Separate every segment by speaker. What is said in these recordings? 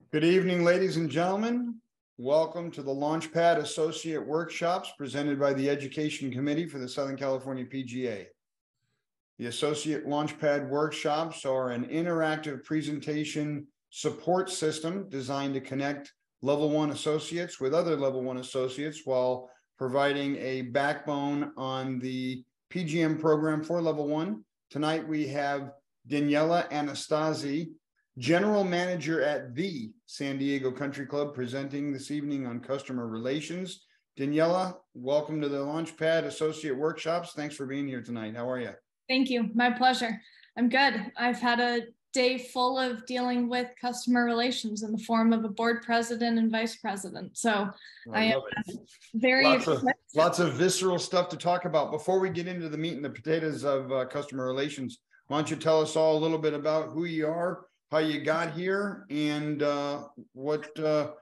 Speaker 1: Good evening, ladies and gentlemen. Welcome to the LaunchPad Associate Workshops presented by the Education Committee for the Southern California PGA. The Associate LaunchPad Workshops are an interactive presentation support system designed to connect Level 1 associates with other Level 1 associates while providing a backbone on the PGM program for Level 1. Tonight we have Daniela Anastasi, General Manager at the San Diego Country Club, presenting this evening on customer relations. Daniela, welcome to the LaunchPad Associate Workshops. Thanks for being here tonight. How are you?
Speaker 2: Thank you. My pleasure. I'm good. I've had a day full of dealing with customer relations in the form of a board president and vice president. So I am very
Speaker 1: lots of visceral stuff to talk about. Before we get into the meat and the potatoes of customer relations, why don't you tell us all a little bit about who you are, how you got here, and what the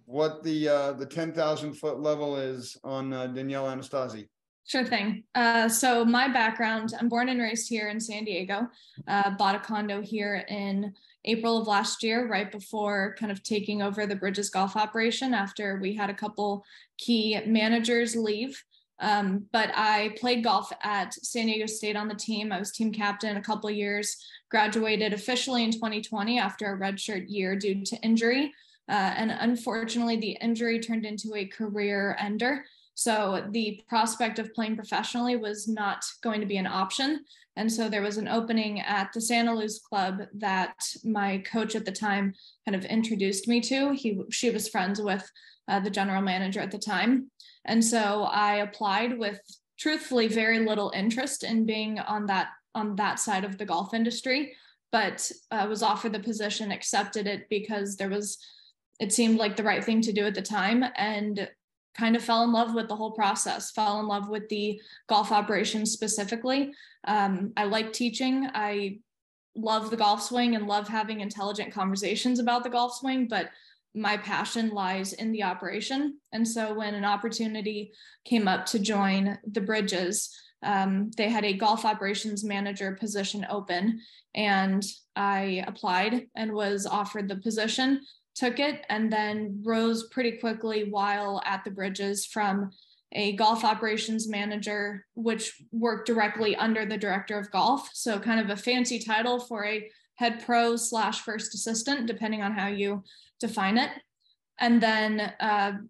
Speaker 1: 10,000-foot level is on Daniela Anastasi.
Speaker 2: Sure thing. So my background, I'm born and raised here in San Diego, bought a condo here in April of last year, right before kind of taking over the Bridges golf operation after we had a couple key managers leave. But I played golf at San Diego State on the team. I was team captain a couple of years, graduated officially in 2020 after a redshirt year due to injury. And unfortunately, the injury turned into a career ender. So the prospect of playing professionally was not going to be an option. And so there was an opening at the Santa Luz Club that my coach at the time kind of introduced me to. She was friends with the general manager at the time. And so I applied with truthfully very little interest in being on that side of the golf industry, but was offered the position, accepted it because it seemed like the right thing to do at the time, and kind of fell in love with the whole process, fell in love with the golf operations specifically. I like teaching. I love the golf swing and love having intelligent conversations about the golf swing, but my passion lies in the operation. And so when an opportunity came up to join the Bridges, they had a golf operations manager position open, and I applied and was offered the position, took it, and then rose pretty quickly while at the Bridges from a golf operations manager, which worked directly under the director of golf. So kind of a fancy title for a head pro / first assistant, depending on how you define it. And then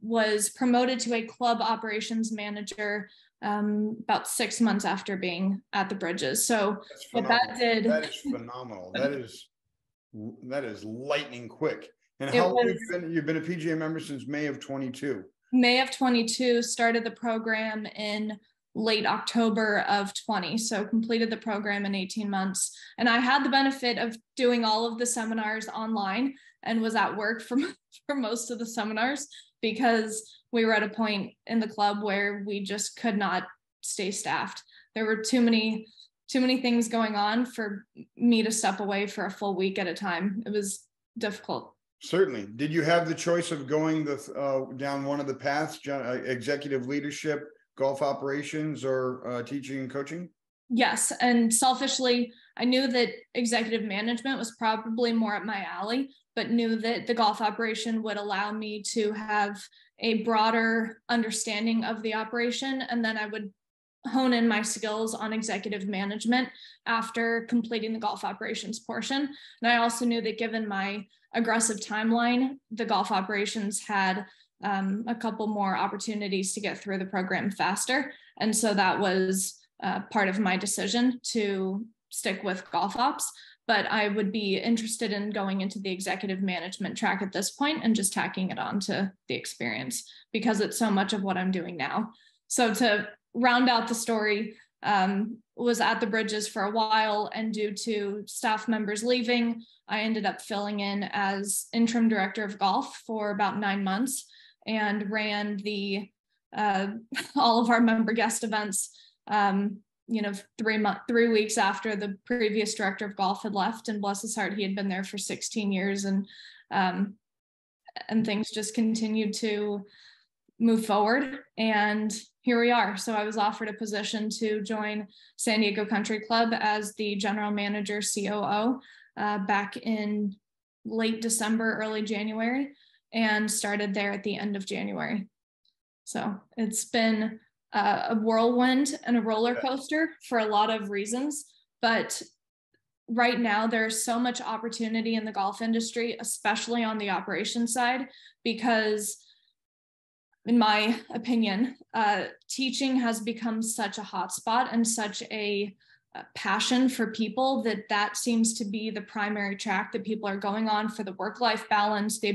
Speaker 2: was promoted to a club operations manager about 6 months after being at the Bridges. So what that did—
Speaker 1: That is phenomenal. That is lightning quick. And how long have you've been a PGA member since May of 22?
Speaker 2: May of 22, started the program in late October of 20. So completed the program in 18 months. And I had the benefit of doing all of the seminars online and was at work for most of the seminars because we were at a point in the club where we just could not stay staffed. There were too many things going on for me to step away for a full week at a time. It was difficult.
Speaker 1: Certainly. Did you have the choice of going down one of the paths, executive leadership, golf operations, or teaching and coaching?
Speaker 2: Yes. And selfishly, I knew that executive management was probably more up my alley, but knew that the golf operation would allow me to have a broader understanding of the operation. And then I would hone in my skills on executive management after completing the golf operations portion. And I also knew that given my aggressive timeline, the golf operations had a couple more opportunities to get through the program faster. And so that was part of my decision to stick with golf ops. But I would be interested in going into the executive management track at this point and just tacking it on to the experience because it's so much of what I'm doing now. So to round out the story, was at the Bridges for a while, and due to staff members leaving, I ended up filling in as interim director of golf for about 9 months and ran all of our member guest events, 3 weeks after the previous director of golf had left, and bless his heart, he had been there for 16 years, and things just continued to move forward. And here we are. So I was offered a position to join San Diego Country Club as the general manager, COO, back in late December, early January, and started there at the end of January. So it's been a whirlwind and a roller coaster for a lot of reasons, but right now there's so much opportunity in the golf industry, especially on the operations side, because in my opinion, teaching has become such a hotspot and such a passion for people that seems to be the primary track that people are going on for the work-life balance, the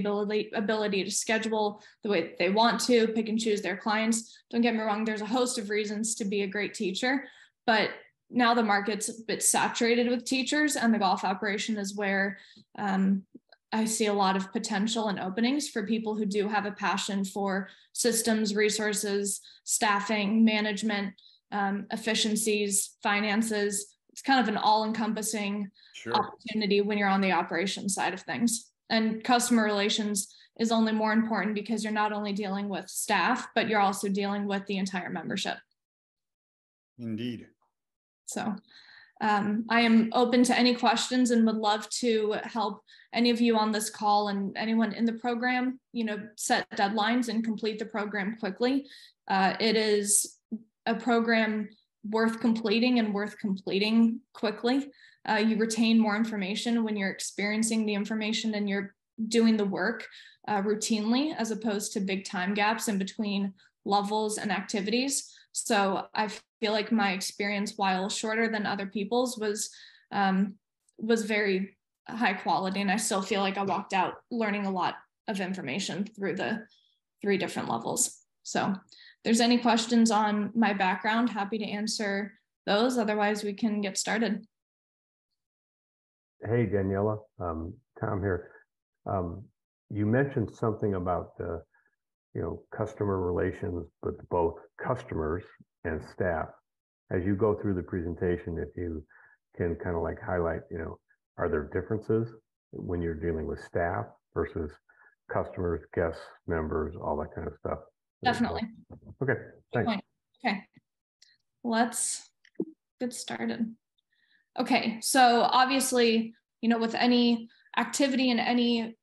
Speaker 2: ability to schedule the way they want to, pick and choose their clients. Don't get me wrong, there's a host of reasons to be a great teacher, but now the market's a bit saturated with teachers, and the golf operation is where I see a lot of potential and openings for people who do have a passion for systems, resources, staffing, management, efficiencies, finances. It's kind of an all-encompassing opportunity when you're on the operations side of things. And customer relations is only more important because you're not only dealing with staff, but you're also dealing with the entire membership.
Speaker 1: Indeed.
Speaker 2: So I am open to any questions and would love to help any of you on this call and anyone in the program, set deadlines and complete the program quickly. It is a program worth completing and worth completing quickly. You retain more information when you're experiencing the information and you're doing the work routinely, as opposed to big time gaps in between levels and activities. So I feel like my experience, while shorter than other people's, was very high quality. And I still feel like I walked out learning a lot of information through the 3 different levels. So if there's any questions on my background, happy to answer those. Otherwise, we can get started.
Speaker 3: Hey, Daniela, Tom here. You mentioned something about the customer relations with both customers and staff. As you go through the presentation, if you can kind of like highlight, are there differences when you're dealing with staff versus customers, guests, members, all that kind of stuff?
Speaker 2: Definitely.
Speaker 3: Okay, thanks.
Speaker 2: Okay, let's get started. Okay, so obviously, with any activity and any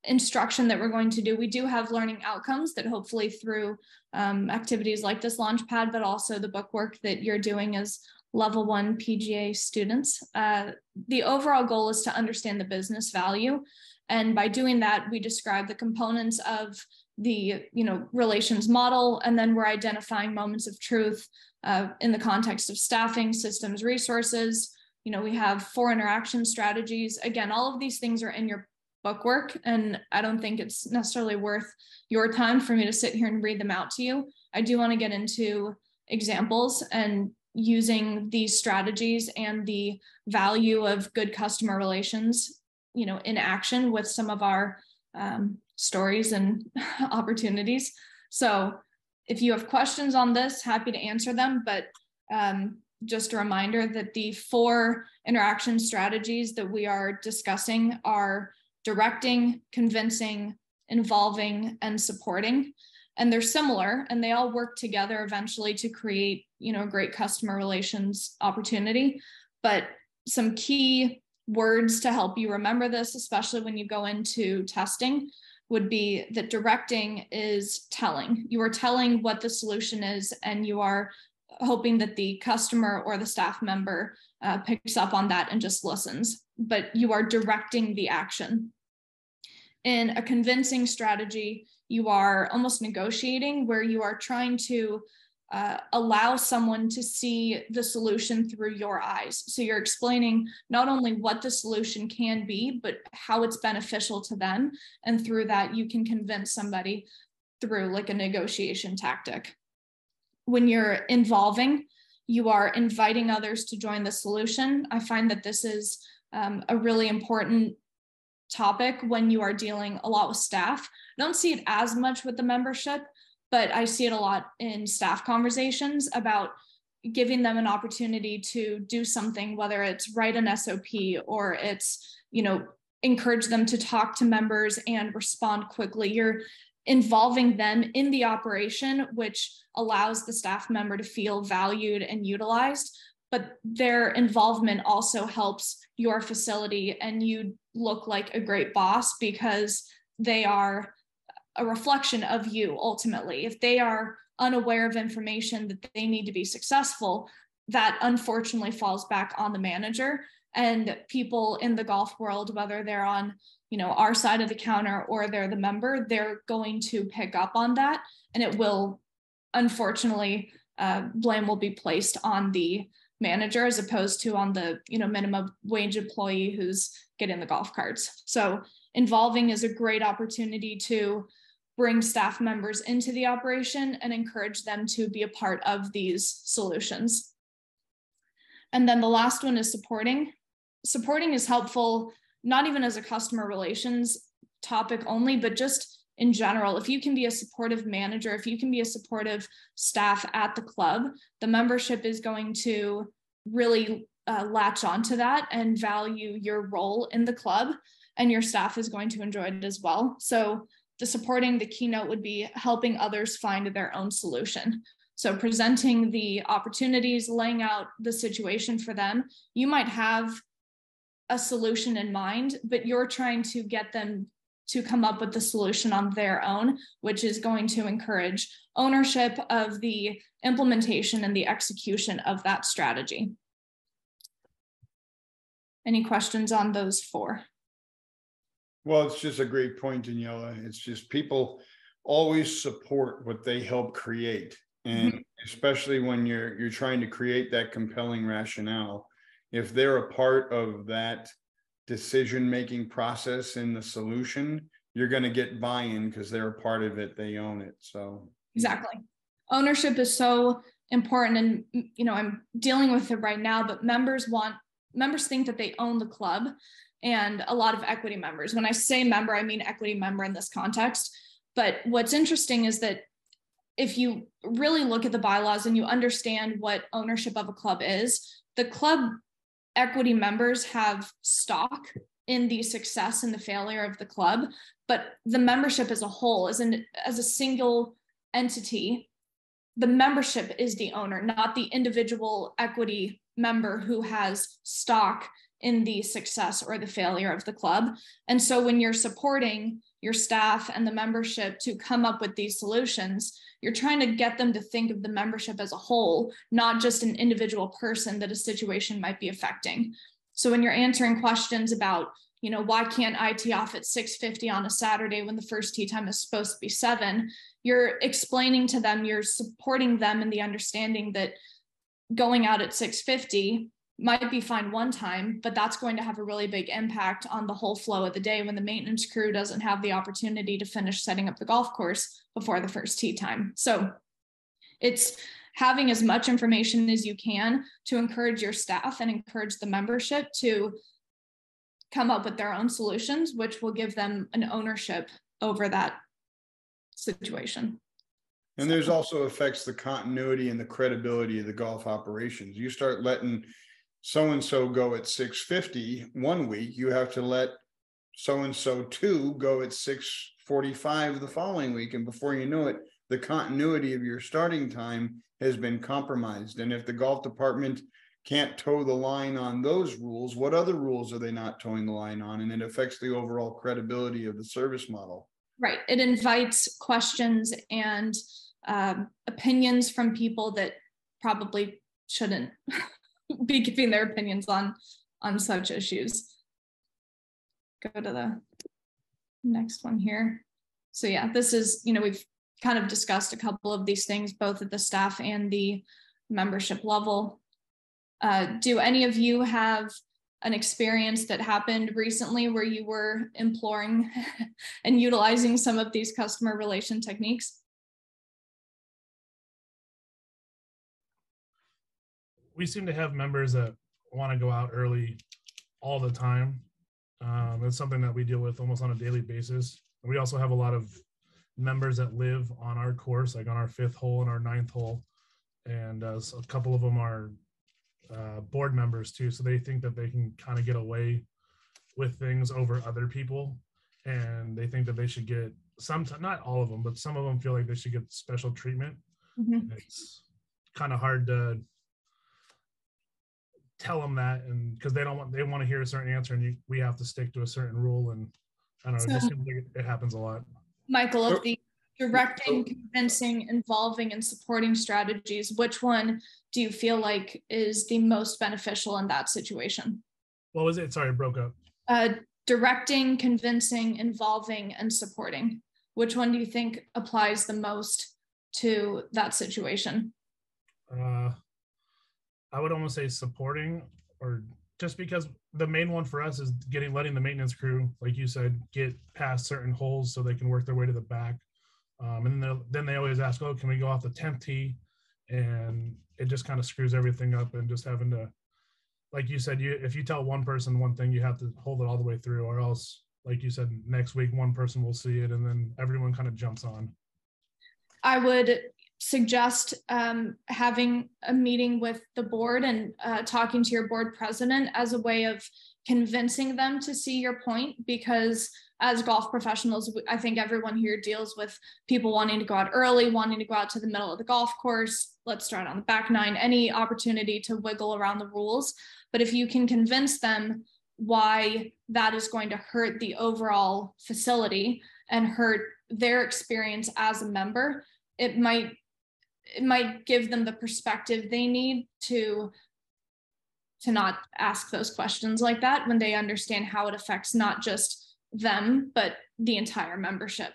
Speaker 2: instruction that we're going to do, we do have learning outcomes that hopefully through activities like this LaunchPad, but also the bookwork that you're doing as level 1 PGA students. The overall goal is to understand the business value. And by doing that, we describe the components of the relations model, and then we're identifying moments of truth in the context of staffing, systems, resources. We have 4 interaction strategies. Again, all of these things are in your bookwork, and I don't think it's necessarily worth your time for me to sit here and read them out to you. I do want to get into examples and using these strategies and the value of good customer relations, in action with some of our stories and opportunities. So if you have questions on this, happy to answer them, but just a reminder that the 4 interaction strategies that we are discussing are directing, convincing, involving, and supporting. And they're similar, and they all work together eventually to create, a great customer relations opportunity. But some key words to help you remember this, especially when you go into testing, would be that directing is telling. You are telling what the solution is, and you are hoping that the customer or the staff member picks up on that and just listens, but you are directing the action. In a convincing strategy, you are almost negotiating, where you are trying to allow someone to see the solution through your eyes. So you're explaining not only what the solution can be, but how it's beneficial to them. And through that, you can convince somebody through like a negotiation tactic. When you're involving, you are inviting others to join the solution. I find that this is a really important topic when you are dealing a lot with staff. I don't see it as much with the membership, but I see it a lot in staff conversations about giving them an opportunity to do something, whether it's write an SOP or it's, encourage them to talk to members and respond quickly. You're involving them in the operation, which allows the staff member to feel valued and utilized, but their involvement also helps your facility, and you look like a great boss, because they are a reflection of you ultimately. If they are unaware of information that they need to be successful, that unfortunately falls back on the manager. And people in the golf world, whether they're on, our side of the counter or they're the member, they're going to pick up on that. And it will, unfortunately, blame will be placed on the manager as opposed to on the, minimum wage employee who's getting the golf carts. So involving is a great opportunity to bring staff members into the operation and encourage them to be a part of these solutions. And then the last one is supporting. Supporting is helpful, not even as a customer relations topic only, but just in general. If you can be a supportive manager, if you can be a supportive staff at the club, the membership is going to really latch onto that and value your role in the club, and your staff is going to enjoy it as well. So the supporting, the keynote would be helping others find their own solution. So presenting the opportunities, laying out the situation for them. You might have a solution in mind, but you're trying to get them to come up with the solution on their own, which is going to encourage ownership of the implementation and the execution of that strategy. Any questions on those four?
Speaker 1: Well, it's just a great point, Daniela. It's just people always support what they help create. And especially when you're trying to create that compelling rationale, if they're a part of that decision-making process in the solution, you're going to get buy-in because they're a part of it, they own it. So
Speaker 2: exactly. Ownership is so important. And, I'm dealing with it right now, but members think that they own the club, and a lot of equity members. When I say member, I mean equity member in this context. But what's interesting is that if you really look at the bylaws and you understand what ownership of a club is, the club equity members have stock in the success and the failure of the club, but the membership as a whole, as a single entity, the membership is the owner, not the individual equity member who has stock in the success or the failure of the club. And so when you're supporting your staff and the membership to come up with these solutions, you're trying to get them to think of the membership as a whole, not just an individual person that a situation might be affecting. So when you're answering questions about, why can't I tee off at 6:50 on a Saturday when the first tee time is supposed to be 7, you're explaining to them, you're supporting them in the understanding that going out at 6:50 might be fine one time, but that's going to have a really big impact on the whole flow of the day when the maintenance crew doesn't have the opportunity to finish setting up the golf course before the first tee time. So it's having as much information as you can to encourage your staff and encourage the membership to come up with their own solutions, which will give them an ownership over that situation.
Speaker 1: And there's also affects the continuity and the credibility of the golf operations. You start letting so-and-so go at 6:50 one week, you have to let so-and-so 2 go at 6:45 the following week. And before you know it, the continuity of your starting time has been compromised. And if the golf department can't toe the line on those rules, what other rules are they not towing the line on? And it affects the overall credibility of the service model.
Speaker 2: Right. It invites questions and opinions from people that probably shouldn't be giving their opinions on such issues. Go to the next one here. So yeah, this is, we've kind of discussed a couple of these things, both at the staff and the membership level. Do any of you have an experience that happened recently where you were imploring and utilizing some of these customer relation techniques?
Speaker 4: We seem to have members that want to go out early all the time. It's something that we deal with almost on a daily basis. We also have a lot of members that live on our course, like on our 5th hole and our 9th hole. And so a couple of them are board members too. So they think that they can kind of get away with things over other people. And they think that they should get not all of them, but some of them feel like they should get special treatment. Mm-hmm. It's kind of hard to tell them that, and because they want to hear a certain answer, and we have to stick to a certain rule. And I don't know, it just seems like it happens a lot.
Speaker 2: Michael, of the directing, convincing, involving, and supporting strategies, which one do you feel like is the most beneficial in that situation?
Speaker 4: What was it? Sorry, it broke up.
Speaker 2: Directing, convincing, involving, and supporting. Which one do you think applies the most to that situation?
Speaker 4: I would almost say supporting, or just because the main one for us is letting the maintenance crew, like you said, get past certain holes so they can work their way to the back. And then they always ask, oh, can we go off the 10th tee? And it just kind of screws everything up, and just having to, like you said, if you tell one person one thing, you have to hold it all the way through, or else, like you said, next week one person will see it and then everyone kind of jumps on.
Speaker 2: I would suggest having a meeting with the board and talking to your board president as a way of convincing them to see your point, because as golf professionals, I think everyone here deals with people wanting to go out early, wanting to go out to the middle of the golf course, let's start on the back nine, any opportunity to wiggle around the rules. But if you can convince them why that is going to hurt the overall facility and hurt their experience as a member, it might give them the perspective they need to not ask those questions like that, when they understand how it affects not just them, but the entire membership.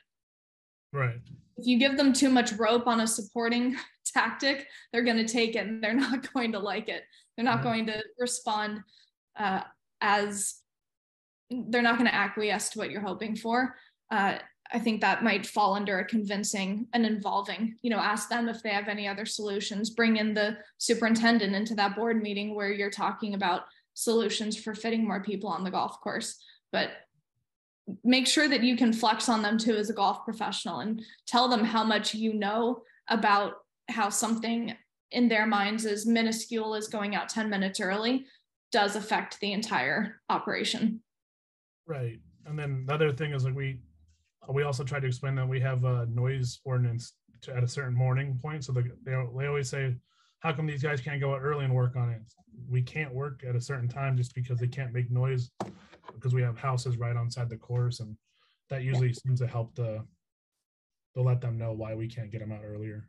Speaker 4: Right.
Speaker 2: If you give them too much rope on a supporting tactic, they're going to take it and they're not going to like it. They're not going to respond as they're not going to acquiesce to what you're hoping for. I think that might fall under a convincing and involving, ask them if they have any other solutions, bring in the superintendent into that board meeting where you're talking about solutions for fitting more people on the golf course. But make sure that you can flex on them too as a golf professional, and tell them how much you know about how something in their minds as minuscule as going out 10 minutes early does affect the entire operation. Right.
Speaker 4: And then the other thing is, like, we also try to explain that we have a noise ordinance at a certain morning point. So they always say, how come these guys can't go out early and work on it? We can't work at a certain time just because they can't make noise, because we have houses right onside the course, and that usually seems to help to let them know why we can't get them out earlier.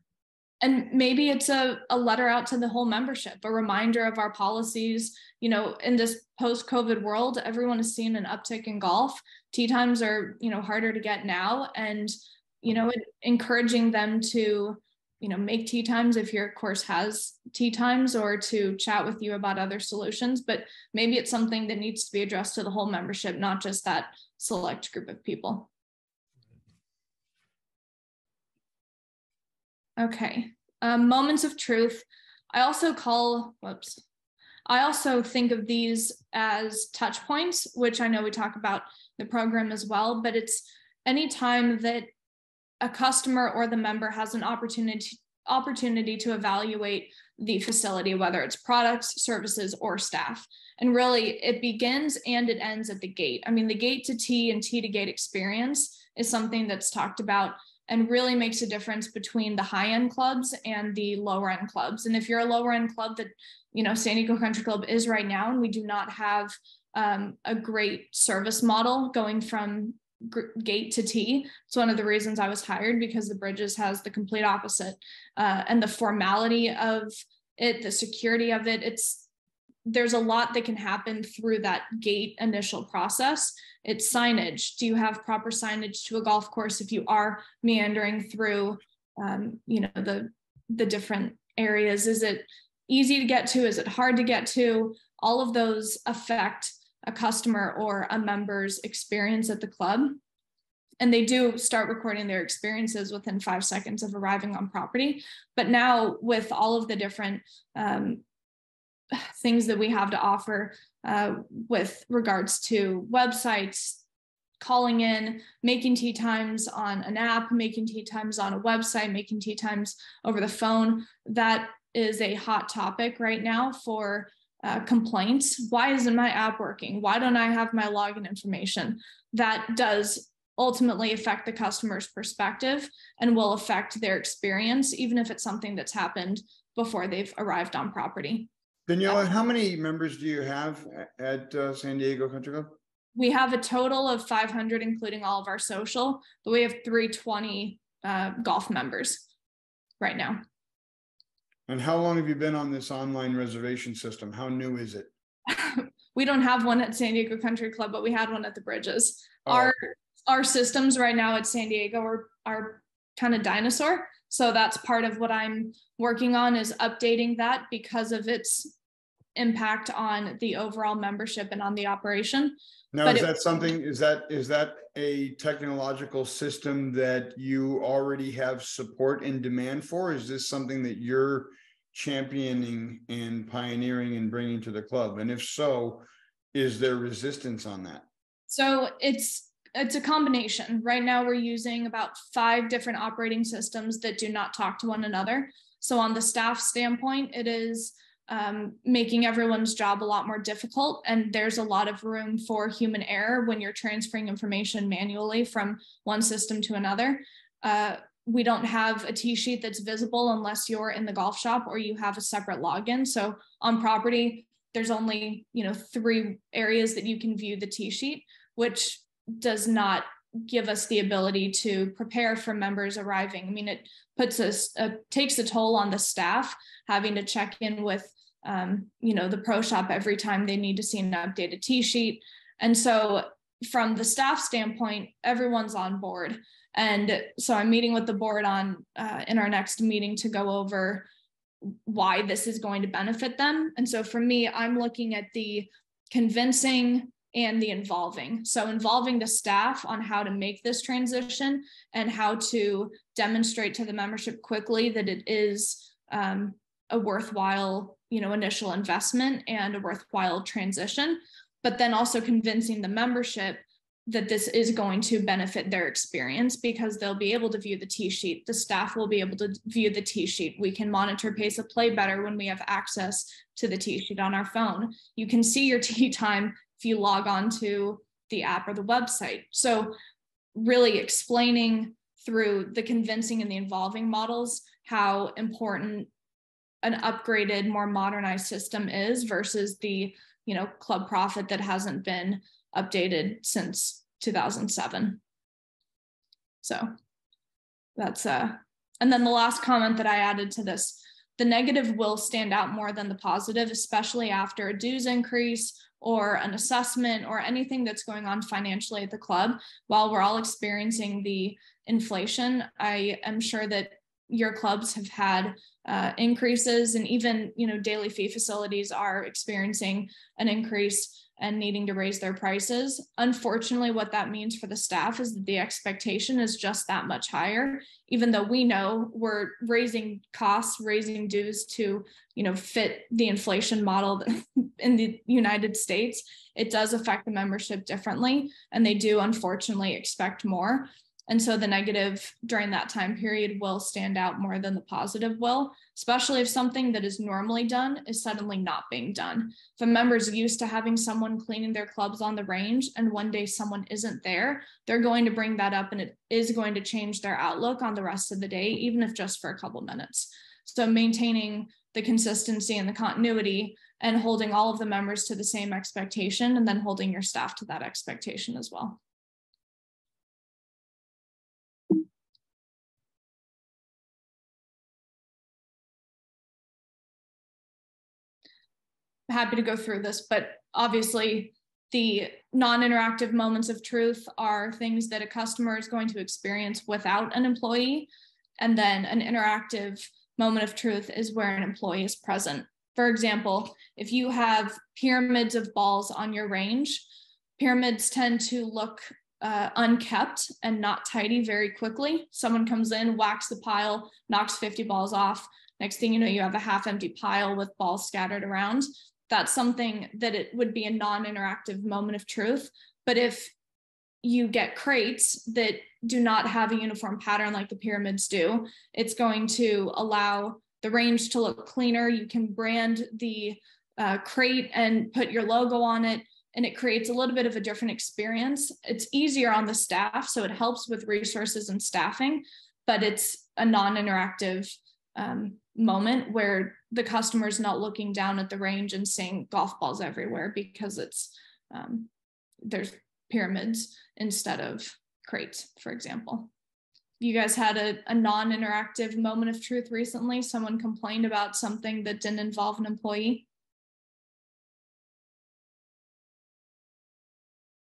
Speaker 2: And maybe it's a letter out to the whole membership, a reminder of our policies. In this post-COVID world, everyone has seen an uptick in golf. Tee times are, harder to get now, and, encouraging them to, make tee times if your course has tee times, or to chat with you about other solutions. But maybe it's something that needs to be addressed to the whole membership, not just that select group of people. Okay, moments of truth. I also think of these as touch points, which I know we talk about the program as well, but it's any time that a customer or the member has an opportunity to evaluate the facility, whether it's products, services, or staff. And really, it begins and it ends at the gate. I mean, the gate to tee and tee to gate experience is something that's talked about and really makes a difference between the high-end clubs and the lower-end clubs. And if you're a lower-end club that, San Diego Country Club is right now, and we do not have a great service model going from gate to tee. It's one of the reasons I was hired, because the Bridges has the complete opposite. And the formality of it, the security of it, there's a lot that can happen through that gate initial process. It's signage. Do you have proper signage to a golf course if you are meandering through, the different areas? Is it easy to get to? Is it hard to get to? All of those affect a customer or a member's experience at the club. And they do start recording their experiences within 5 seconds of arriving on property. But now, with all of the different things that we have to offer with regards to websites, calling in, making tee times on an app, making tee times on a website, making tee times over the phone, that is a hot topic right now for complaints. Why isn't my app working? Why don't I have my login information? That does ultimately affect the customer's perspective and will affect their experience, even if it's something that's happened before they've arrived on property.
Speaker 1: Daniela, how many members do you have at San Diego Country Club?
Speaker 2: We have a total of 500, including all of our social, but we have 320 golf members right now.
Speaker 1: And how long have you been on this online reservation system? How new is it?
Speaker 2: We don't have one at San Diego Country Club, but we had one at the Bridges.
Speaker 1: Oh.
Speaker 2: Our systems right now at San Diego are kind of dinosaur. So that's part of what I'm working on, is updating that because of its impact on the overall membership and on the operation.
Speaker 1: Now, is that a technological system that you already have support and demand for? Is this something that you're championing and pioneering and bringing to the club? And if so, is there resistance on that?
Speaker 2: So it's a combination. Right now we're using about 5 different operating systems that do not talk to one another. So on the staff standpoint, it is making everyone's job a lot more difficult. And there's a lot of room for human error when you're transferring information manually from one system to another. We don't have a tee sheet that's visible unless you're in the golf shop or you have a separate login. So on property, there's only 3 areas that you can view the tee sheet, which does not give us the ability to prepare for members arriving. I mean, it takes a toll on the staff having to check in with the pro shop every time they need to see an updated tee sheet. And so from the staff standpoint, everyone's on board. And so I'm meeting with the board in our next meeting to go over why this is going to benefit them. And so for me, I'm looking at the convincing and the involving. So involving the staff on how to make this transition and how to demonstrate to the membership quickly that it is a worthwhile, initial investment and a worthwhile transition, but then also convincing the membership that this is going to benefit their experience because they'll be able to view the tee sheet. The staff will be able to view the tee sheet. We can monitor pace of play better when we have access to the tee sheet on our phone. You can see your tee time if you log on to the app or the website. So really explaining through the convincing and the involving models how important an upgraded, more modernized system is versus the club profit that hasn't been updated since 2007. So that's and then the last comment that I added to this, the negative will stand out more than the positive, especially after a dues increase or an assessment or anything that's going on financially at the club. While we're all experiencing the inflation, I am sure that your clubs have had increases, and even daily fee facilities are experiencing an increase and needing to raise their prices. Unfortunately, what that means for the staff is that the expectation is just that much higher, even though we know we're raising costs, raising dues to fit the inflation model in the United States. It does affect the membership differently, and they do unfortunately expect more. And so the negative during that time period will stand out more than the positive will, especially if something that is normally done is suddenly not being done. If a member's used to having someone cleaning their clubs on the range and one day someone isn't there, they're going to bring that up and it is going to change their outlook on the rest of the day, even if just for a couple minutes. So maintaining the consistency and the continuity and holding all of the members to the same expectation, and then holding your staff to that expectation as well. Happy to go through this, but obviously the non-interactive moments of truth are things that a customer is going to experience without an employee. And then an interactive moment of truth is where an employee is present. For example, if you have pyramids of balls on your range, pyramids tend to look unkept and not tidy very quickly. Someone comes in, whacks the pile, knocks 50 balls off. Next thing you know, you have a half empty pile with balls scattered around. That's something that it would be a non-interactive moment of truth. But if you get crates that do not have a uniform pattern like the pyramids do, it's going to allow the range to look cleaner. You can brand the crate and put your logo on it, and it creates a little bit of a different experience. It's easier on the staff, so it helps with resources and staffing, but it's a non-interactive moment where the customer's not looking down at the range and seeing golf balls everywhere because it's there's pyramids instead of crates, for example. You guys had a non-interactive moment of truth recently. Someone complained about something that didn't involve an employee.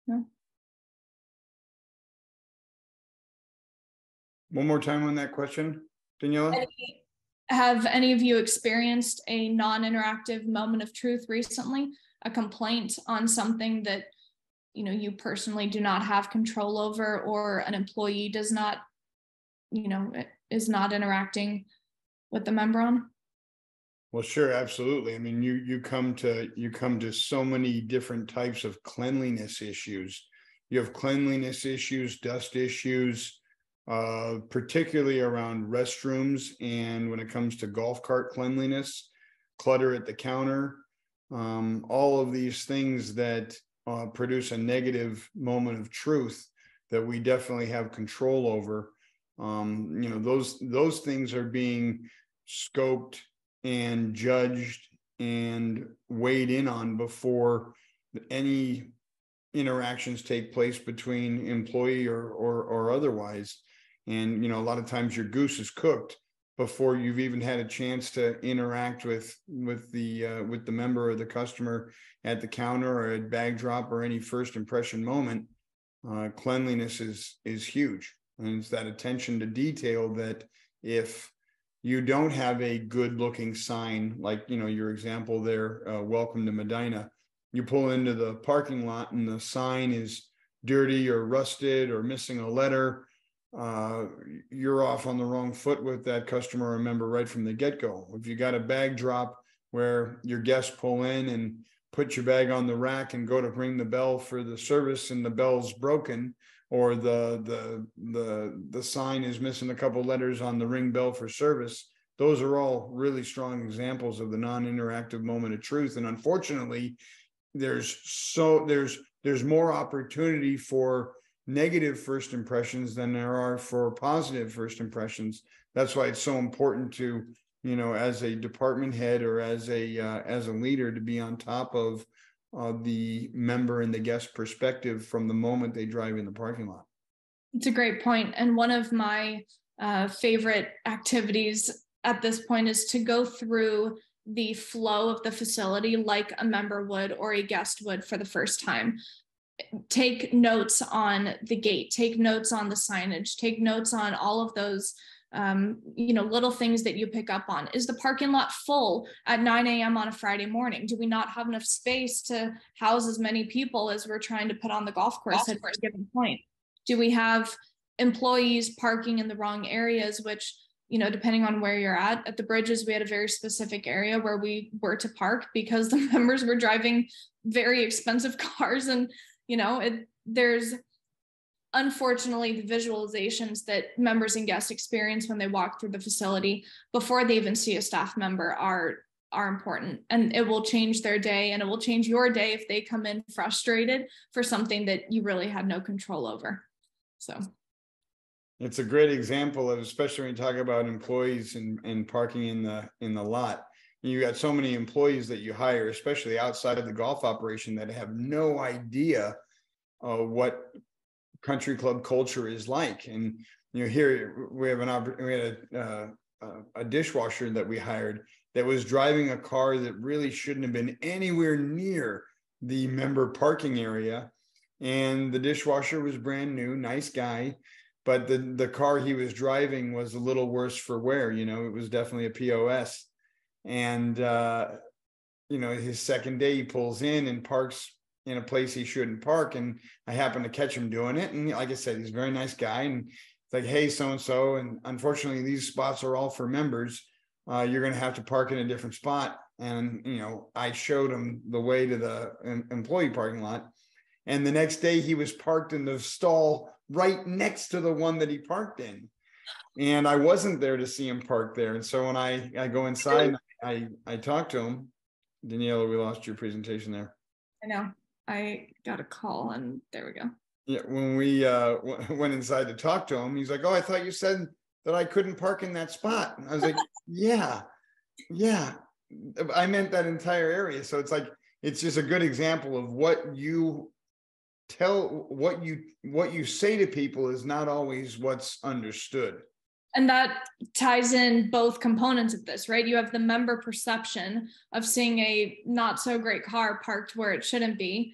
Speaker 2: No.
Speaker 1: One more time on that question, Daniela.
Speaker 2: Have any of you experienced a non-interactive moment of truth recently? A complaint on something that, you know, you personally do not have control over, or an employee does not, you know, is not interacting with the member on?
Speaker 1: Well, sure, absolutely. I mean, you come to so many different types of cleanliness issues. You have cleanliness issues, dust issues, particularly around restrooms, and when it comes to golf cart cleanliness, clutter at the counter, all of these things that produce a negative moment of truth that we definitely have control over. You know, those things are being scoped and judged and weighed in on before any interactions take place between employee or otherwise. And, you know, a lot of times your goose is cooked before you've even had a chance to interact with the member or the customer at the counter or at bag drop or any first impression moment. Cleanliness is huge. And it's that attention to detail that if you don't have a good looking sign, like, you know, your example there, welcome to Medina, you pull into the parking lot and the sign is dirty or rusted or missing a letter, you're off on the wrong foot with that customer or member right from the get-go. If you got a bag drop where your guests pull in and put your bag on the rack and go to ring the bell for the service and the bell's broken, or the sign is missing a couple letters on the ring bell for service, those are all really strong examples of the non-interactive moment of truth. And unfortunately, there's more opportunity for negative first impressions than there are for positive first impressions. That's why it's so important to, you know, as a department head or as a leader, to be on top of the member and the guest perspective from the moment they drive in the parking lot.
Speaker 2: It's a great point. And one of my favorite activities at this point is to go through the flow of the facility like a member would or a guest would for the first time. Take notes on the gate, take notes on the signage, take notes on all of those you know, little things that you pick up on. Is the parking lot full at 9 a.m. on a Friday morning? Do we not have enough space to house as many people as we're trying to put on the golf course at a given point? Do we have employees parking in the wrong areas, which, you know, depending on where you're at the bridges, we had a very specific area where we were to park because the members were driving very expensive cars. And, you know, there's unfortunately the visualizations that members and guests experience when they walk through the facility before they even see a staff member are important, and it will change their day, and it will change your day if they come in frustrated for something that you really had no control over. So
Speaker 1: it's a great example of, especially when you talk about employees and parking in the lot. You got so many employees that you hire, especially outside of the golf operation, that have no idea what country club culture is like. And, you know, here we have a dishwasher that we hired that was driving a car that really shouldn't have been anywhere near the member parking area. And the dishwasher was brand new, nice guy, but the car he was driving was a little worse for wear. You know, it was definitely a POS. And, you know, his second day he pulls in and parks in a place he shouldn't park. And I happened to catch him doing it. And like I said, he's a very nice guy. And it's like, hey, so-and-so. And unfortunately, these spots are all for members. You're going to have to park in a different spot. And, you know, I showed him the way to the employee parking lot. And the next day he was parked in the stall right next to the one that he parked in. And I wasn't there to see him park there. And so when I go inside, I talk to him. Daniela, we lost your presentation there.
Speaker 2: I know. I got a call and there we go.
Speaker 1: Yeah, when we went inside to talk to him, he's like, "Oh, I thought you said that I couldn't park in that spot." And I was like, "Yeah, Yeah, I meant that entire area. So it's like, it's just a good example of what you tell, what you say to people is not always what's understood.
Speaker 2: And that ties in both components of this, right? You have the member perception of seeing a not so great car parked where it shouldn't be.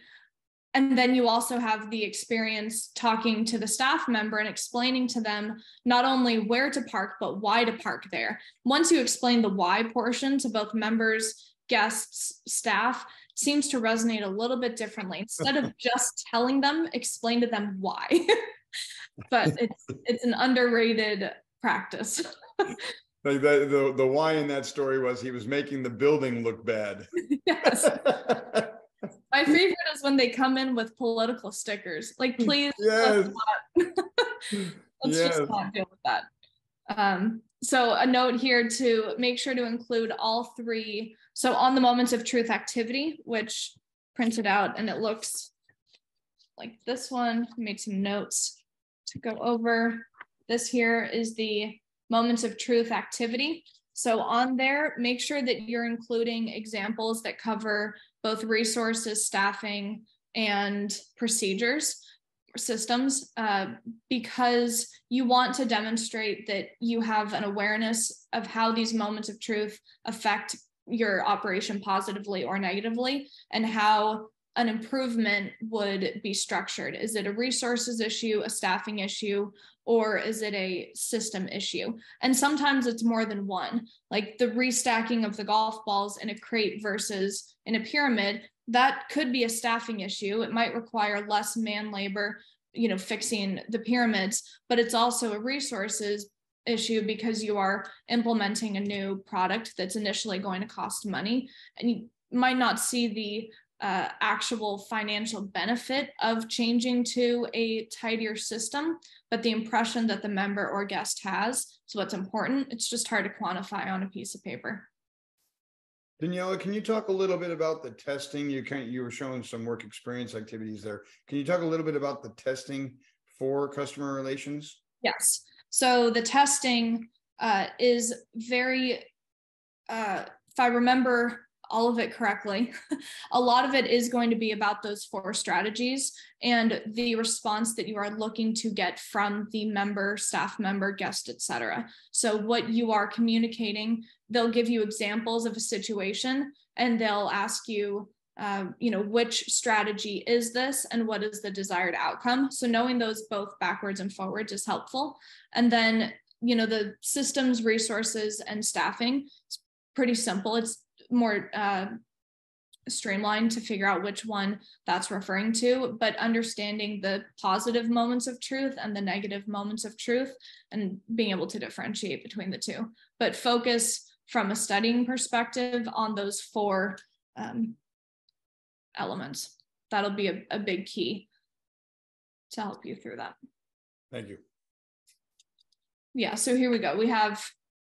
Speaker 2: And then you also have the experience talking to the staff member and explaining to them not only where to park, but why to park there. Once you explain the why portion to both members, guests, staff, it seems to resonate a little bit differently. Instead of just telling them, explain to them why. But it's an underrated practice.
Speaker 1: Like the why in that story was he was making the building look bad.
Speaker 2: Yes. My favorite is when they come in with political stickers. Like, please,
Speaker 1: Yes.
Speaker 2: let's just not deal with that. So a note here to make sure to include all three. So on the moments of truth activity, which printed out, and it looks like this one, made some notes to go over. This here is the moments of truth activity. So on there, make sure that you're including examples that cover both resources, staffing, and procedures, systems, because you want to demonstrate that you have an awareness of how these moments of truth affect your operation positively or negatively, and how an improvement would be structured. Is it a resources issue, a staffing issue, or is it a system issue? And sometimes it's more than one, like the restacking of the golf balls in a crate versus in a pyramid. That could be a staffing issue. It might require less man labor, fixing the pyramids, but it's also a resources issue because you are implementing a new product that's initially going to cost money, and you might not see the actual financial benefit of changing to a tidier system, but the impression that the member or guest has is what's important. It's just hard to quantify on a piece of paper.
Speaker 1: Daniela, can you talk a little bit about the testing? You were showing some work experience activities there. Can you talk a little bit about the testing for customer relations?
Speaker 2: Yes. So the testing is very, if I remember all of it correctly, a lot of it is going to be about those 4 strategies and the response that you are looking to get from the member, staff member, guest, etc. So what you are communicating, they'll give you examples of a situation and they'll ask you, which strategy is this and what is the desired outcome? So knowing those both backwards and forwards is helpful. And then, the systems, resources, and staffing, it's pretty simple. It's more streamlined to figure out which one that's referring to, but understanding the positive moments of truth and the negative moments of truth and being able to differentiate between the two, but focus from a studying perspective on those 4 elements. That'll be a big key to help you through that.
Speaker 1: Thank you.
Speaker 2: Yeah, so here we go. We have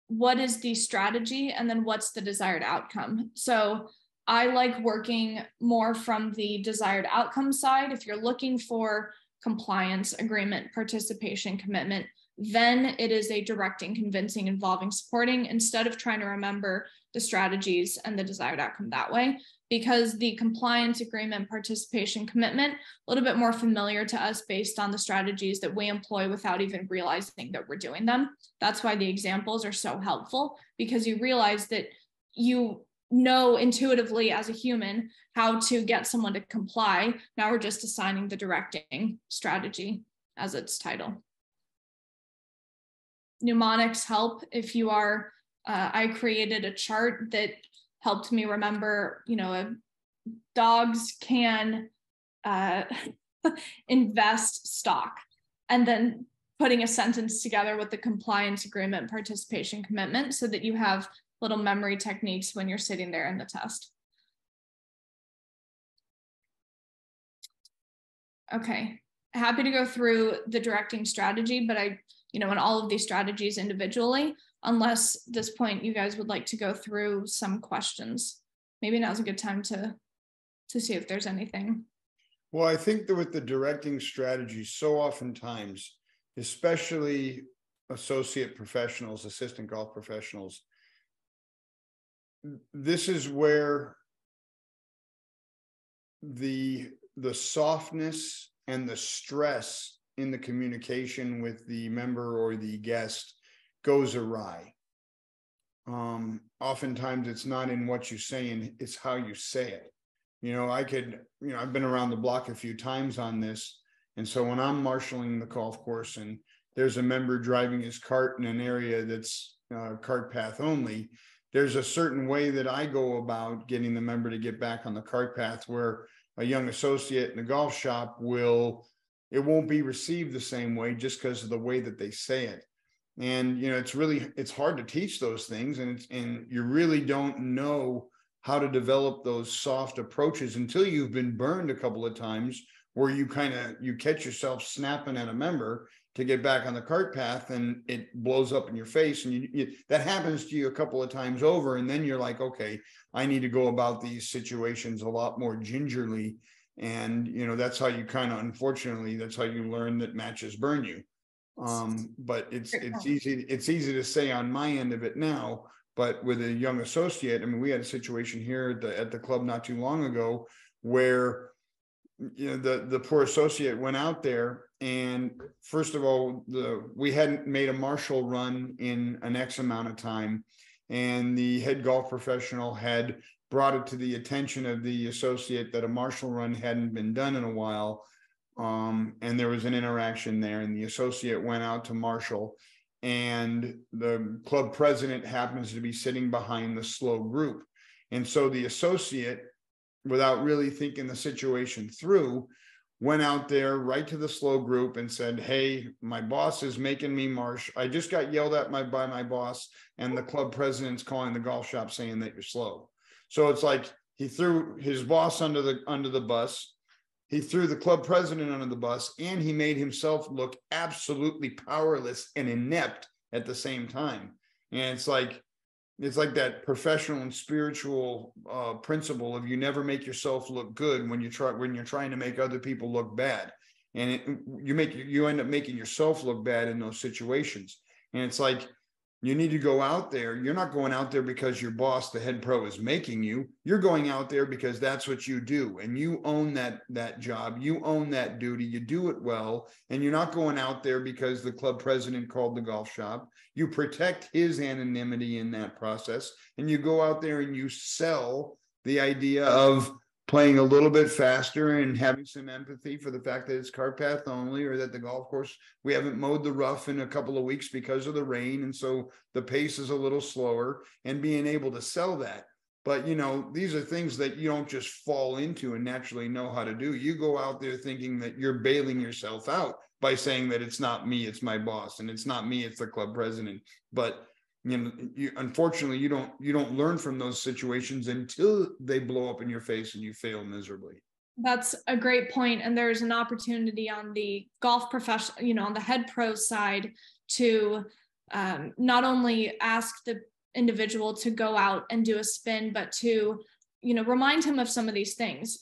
Speaker 2: what is the strategy and then what's the desired outcome. So I like working more from the desired outcome side. If you're looking for compliance, agreement, participation, commitment, then it is a directing, convincing, involving, supporting, instead of trying to remember the strategies and the desired outcome that way, because the compliance, agreement, participation, commitment, a little bit more familiar to us based on the strategies that we employ without even realizing that we're doing them. That's why the examples are so helpful, because you realize that you know intuitively as a human how to get someone to comply. Now we're just assigning the directing strategy as its title. Mnemonics help if you are, I created a chart that helped me remember, dogs can invest stock, and then putting a sentence together with the compliance, agreement, participation, commitment, so that you have little memory techniques when you're sitting there in the test. Okay, happy to go through the directing strategy, but in all of these strategies individually, unless at this point you guys would like to go through some questions. Maybe now's a good time to see if there's anything.
Speaker 1: Well, I think that with the directing strategy, so oftentimes, especially associate professionals, assistant golf professionals, this is where the softness and the stress in the communication with the member or the guest goes awry. Oftentimes it's not in what you say, and it's how you say it. I've been around the block a few times on this. And so when I'm marshaling the golf course and there's a member driving his cart in an area that's cart path only, there's a certain way that I go about getting the member to get back on the cart path, where a young associate in the golf shop it won't be received the same way just because of the way that they say it. And, it's hard to teach those things, and you really don't know how to develop those soft approaches until you've been burned a couple of times, where you catch yourself snapping at a member to get back on the cart path, and it blows up in your face. And that happens to you a couple of times over. And then you're like, okay, I need to go about these situations a lot more gingerly. And, that's how you unfortunately, that's how you learn that matches burn you. But it's easy to say on my end of it now, but with a young associate, I mean, we had a situation here at the club not too long ago where, the poor associate went out there, and first of all, we hadn't made a marshal run in an X amount of time, and the head golf professional had brought it to the attention of the associate that a marshal run hadn't been done in a while. And there was an interaction there, and the associate went out to marshal, and the club president happens to be sitting behind the slow group. And so the associate, without really thinking the situation through, went out there right to the slow group and said, hey, my boss is making me marsh. I just got yelled at by my boss, and the club president's calling the golf shop saying that you're slow. So it's like he threw his boss under the bus. He threw the club president under the bus, and he made himself look absolutely powerless and inept at the same time. And it's like that professional and spiritual principle of you never make yourself look good when you're trying to make other people look bad. And you end up making yourself look bad in those situations. And it's like, you need to go out there. You're not going out there because your boss, the head pro, is making you. You're going out there because that's what you do. And you own that job. You own that duty. You do it well. And you're not going out there because the club president called the golf shop. You protect his anonymity in that process. And you go out there and you sell the idea of playing a little bit faster and having some empathy for the fact that it's cart path only, or that the golf course, we haven't mowed the rough in a couple of weeks because of the rain. And so the pace is a little slower, and being able to sell that. But, these are things that you don't just fall into and naturally know how to do. You go out there thinking that you're bailing yourself out by saying that it's not me, it's my boss, and it's not me, it's the club president. But unfortunately, you don't learn from those situations until they blow up in your face and you fail miserably.
Speaker 2: That's a great point. And there's an opportunity on the golf professional, on the head pro side, to not only ask the individual to go out and do a spin, but to, remind him of some of these things.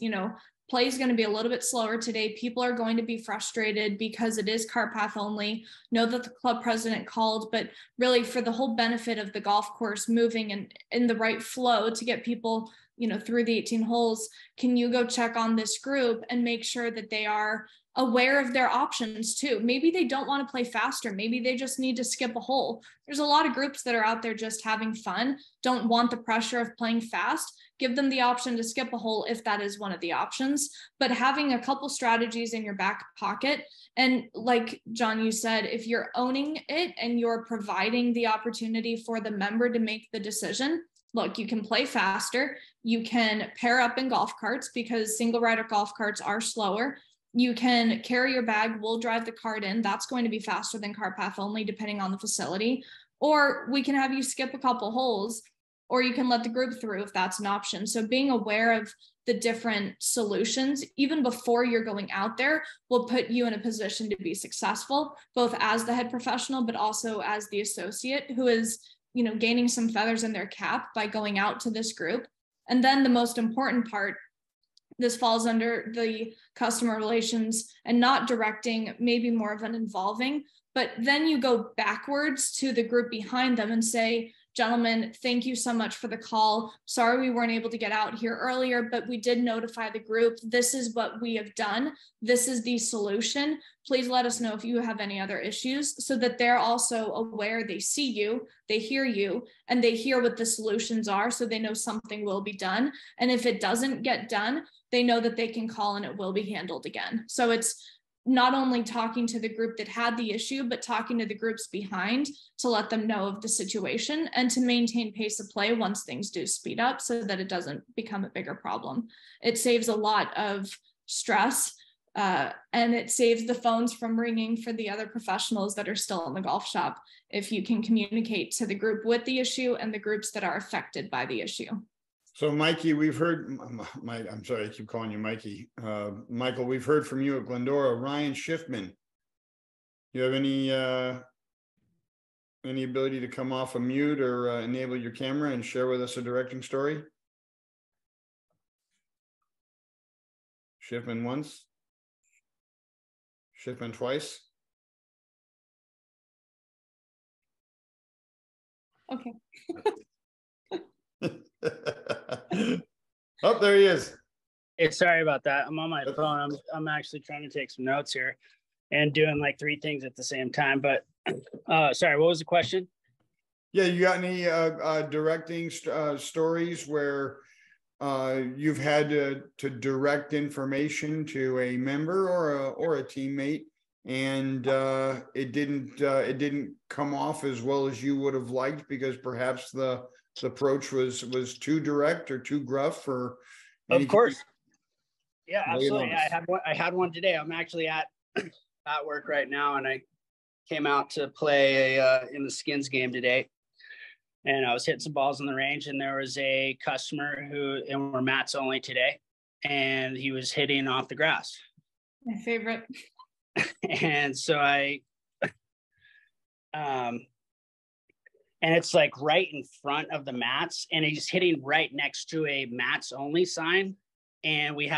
Speaker 2: Play is going to be a little bit slower today. People are going to be frustrated because it is cart path only. Know that the club president called, but really for the whole benefit of the golf course moving and in the right flow to get people, through the 18 holes, can you go check on this group and make sure that they are aware of their options too? Maybe they don't want to play faster. Maybe they just need to skip a hole. There's a lot of groups that are out there just having fun, don't want the pressure of playing fast. Give them the option to skip a hole if that is one of the options, but having a couple strategies in your back pocket. And like John, you said, if you're owning it and you're providing the opportunity for the member to make the decision, look, you can play faster. You can pair up in golf carts because single rider golf carts are slower. You can carry your bag, we'll drive the cart in. That's going to be faster than cart path only, depending on the facility. Or we can have you skip a couple holes, or you can let the group through if that's an option. So being aware of the different solutions, even before you're going out there, will put you in a position to be successful, both as the head professional, but also as the associate who is, gaining some feathers in their cap by going out to this group. And then the most important part, this falls under the customer relations and not directing, maybe more of an involving, but then you go backwards to the group behind them and say, gentlemen, thank you so much for the call. Sorry we weren't able to get out here earlier, but we did notify the group. This is what we have done. This is the solution. Please let us know if you have any other issues, so that they're also aware. They see you, they hear you, and they hear what the solutions are, so they know something will be done. And if it doesn't get done, they know that they can call and it will be handled again. So it's not only talking to the group that had the issue, but talking to the groups behind to let them know of the situation and to maintain pace of play once things do speed up, so that it doesn't become a bigger problem. It saves a lot of stress, and it saves the phones from ringing for the other professionals that are still in the golf shop, if you can communicate to the group with the issue and the groups that are affected by the issue.
Speaker 1: So Mikey, we've heard, I'm sorry, I keep calling you Mikey. Michael, we've heard from you at Glendora. Ryan Schiffman, you have any ability to come off a mute or enable your camera and share with us a directing story? Schiffman once, Schiffman twice.
Speaker 2: Okay.
Speaker 1: Oh, there he is.
Speaker 5: Hey, sorry about that. I'm on my phone. I'm actually trying to take some notes here and doing like 3 things at the same time. But sorry, what was the question?
Speaker 1: Yeah, you got any directing stories where you've had to direct information to a member or a teammate, and it didn't come off as well as you would have liked, because perhaps the approach was too direct or too gruff? Or
Speaker 5: of course, yeah, absolutely. I had one today. I'm actually at work right now, and I came out to play in the Skins game today, and I was hitting some balls on the range, and there was a customer and we're mats only today, and he was hitting off the grass.
Speaker 2: My favorite.
Speaker 5: And so and it's like right in front of the mats, and he's hitting right next to a mats only sign. And we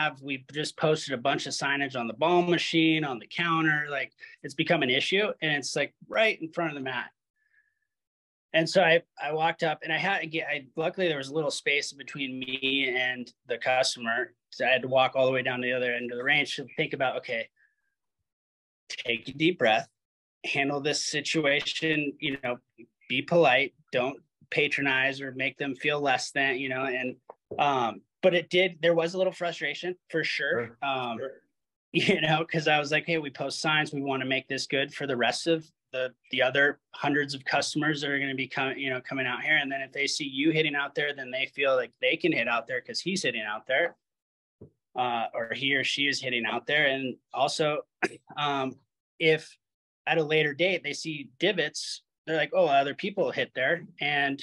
Speaker 5: just posted a bunch of signage on the ball machine, on the counter. Like, it's become an issue, and it's like right in front of the mat. And so I walked up, and luckily there was a little space between me and the customer. So I had to walk all the way down to the other end of the range to think about, okay, take a deep breath, handle this situation, be polite, don't patronize or make them feel less than, and but there was a little frustration for sure. Because I was like, hey, we post signs, we want to make this good for the rest of the other hundreds of customers that are going to be coming out here. And then if they see you hitting out there, then they feel like they can hit out there because he's hitting out there, or he or she is hitting out there. And also, if at a later date they see divots, they're like, oh, other people hit there. And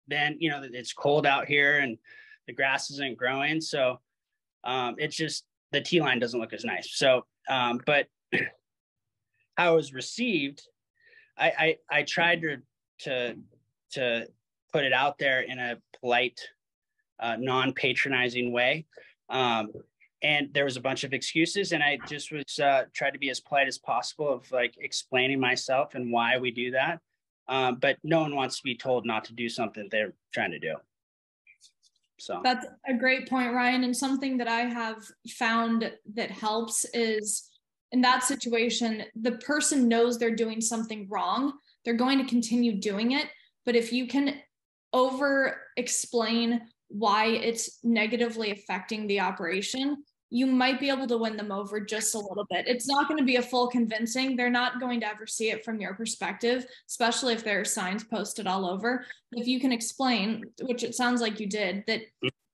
Speaker 5: then, it's cold out here and the grass isn't growing. So it's just, the tee line doesn't look as nice. So, but how it was received, I tried to put it out there in a polite, non-patronizing way. And there was a bunch of excuses, and I just was tried to be as polite as possible of like explaining myself and why we do that. But no one wants to be told not to do something they're trying to do. So
Speaker 2: that's a great point, Ryan. And something that I have found that helps is, in that situation, the person knows they're doing something wrong. They're going to continue doing it. But if you can over explain why it's negatively affecting the operation, you might be able to win them over just a little bit. It's not going to be a full convincing. They're not going to ever see it from your perspective, especially if there are signs posted all over. If you can explain, which it sounds like you did, that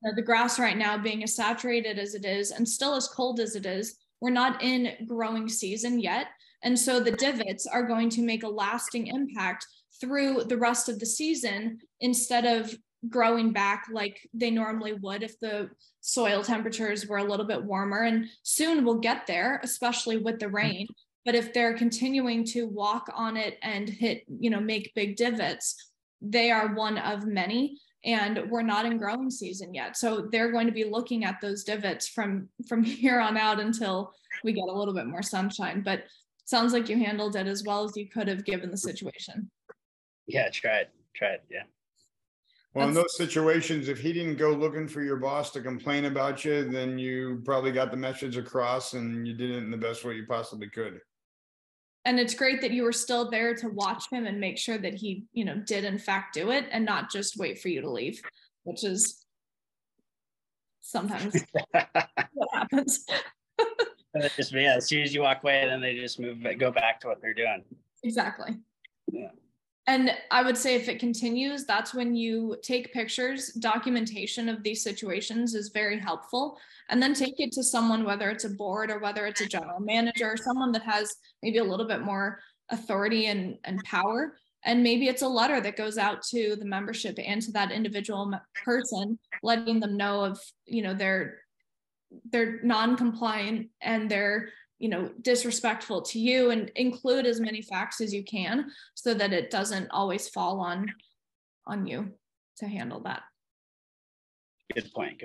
Speaker 2: the grass right now being as saturated as it is and still as cold as it is, we're not in growing season yet. And so the divots are going to make a lasting impact through the rest of the season instead of growing back like they normally would if the soil temperatures were a little bit warmer. And soon we'll get there, especially with the rain. But if they're continuing to walk on it and hit, make big divots, they are one of many, and we're not in growing season yet. So they're going to be looking at those divots from here on out until we get a little bit more sunshine. But it sounds like you handled it as well as you could have given the situation.
Speaker 5: Yeah, tried. Yeah.
Speaker 1: Well, in those situations, if he didn't go looking for your boss to complain about you, then you probably got the message across and you did it in the best way you possibly could.
Speaker 2: And it's great that you were still there to watch him and make sure that he, did in fact do it and not just wait for you to leave, which is sometimes what happens.
Speaker 5: Just, yeah, as soon as you walk away, then they just go back to what they're doing.
Speaker 2: Exactly.
Speaker 5: Yeah.
Speaker 2: And I would say if it continues, that's when you take pictures. Documentation of these situations is very helpful. And then take it to someone, whether it's a board or whether it's a general manager, or someone that has maybe a little bit more authority and power. And maybe it's a letter that goes out to the membership and to that individual person, letting them know of, they're non-compliant and they're disrespectful to you, and include as many facts as you can so that it doesn't always fall on you to handle that.
Speaker 5: Good point.